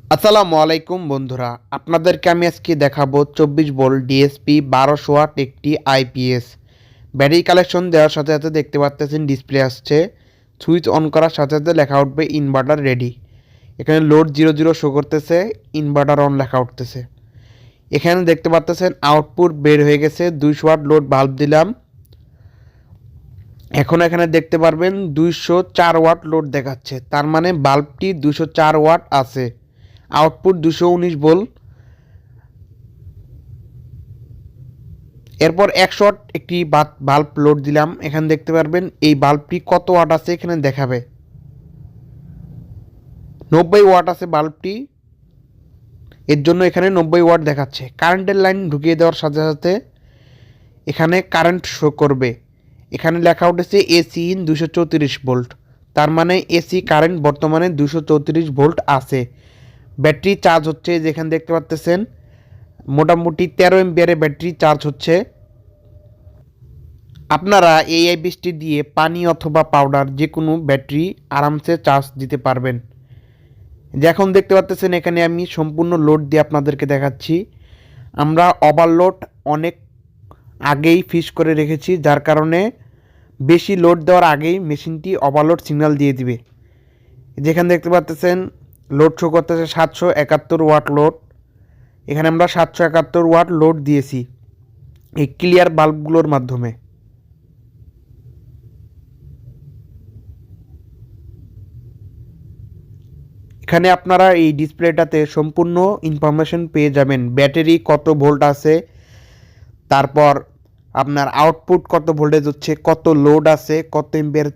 আসসালামু আলাইকুম বন্ধুরা, আপনাদেরকে আমি আজকে দেখাবো 24 ভোল্ট ডিএসপি 1200 ওয়াট একটি আইপিএস ব্যাটারি কালেকশন দেওয়ার সাথে সাথে দেখতে পাচ্ছেন ডিসপ্লে আসছে। সুইচ অন করার সাথে সাথে লেখা উঠবে ইনভার্টার রেডি। এখানে লোড 00 শো করতেছে, ইনভার্টার অন লেখা উঠতেছে। এখানে দেখতে পাচ্ছেন আউটপুট বের হয়ে গেছে। 200 ওয়াট লোড বাল্ব দিলাম। এখন এখানে দেখতে পারবেন 204 ওয়াট লোড দেখাচ্ছে, তার মানে বাল্বটি 204 ওয়াট আছে। Output 219 volt. এরপর 100 ওয়াট একটি বাল্ব লোড দিলাম। এখানে দেখতে পারবেন এই বাল্বটি কত ওয়াট আছে এখানে দেখাবে। 90 ওয়াট আছে বাল্বটি, এর জন্য এখানে 90 ওয়াট দেখাচ্ছে। কারেন্টের লাইন ঢুকিয়ে দেওয়ার সাথে সাথে এখানে কারেন্ট শো করবে। এখানে লেখা উঠেছে এসি ইন 234 ভোল্ট, তার মানে এসি কারেন্ট বর্তমানে 234 ভোল্ট আছে। ব্যাটারি চার্জ হচ্ছে, যেখানে দেখতে পাচ্ছেন মোটামুটি 13 এমপিয়ারে ব্যাটারি চার্জ হচ্ছে। আপনারা এই আইপিএসটি দিয়ে পানি অথবা পাউডার যে কোনো ব্যাটারি আরামসে চার্জ দিতে পারবেন। এখন দেখতে পাচ্ছেন এখানে আমি সম্পূর্ণ লোড দিয়ে আপনাদেরকে দেখাচ্ছি। আমরা ওভারলোড অনেক আগেই ফিক্স করে রেখেছি, যার কারণে বেশি লোড দেওয়ার আগেই মেশিনটি ওভারলোড সিগন্যাল দিয়ে দিবে। যেখানে দেখতে পাচ্ছেন লোড শো করতেছে 771 ওয়াট লোড। এখানে আমরা 771 ওয়াট লোড দিয়েছি এই ক্লিয়ার বাল্বগুলোর মাধ্যমে। এখানে আপনারা এই ডিসপ্লেটাতে সম্পূর্ণ ইনফরমেশন পেয়ে যাবেন। ব্যাটারি কত ভোল্ট আছে, তারপর আপনার আউটপুট কত ভোল্টেজ হচ্ছে, কত লোড আছে, কত এম্পিয়ার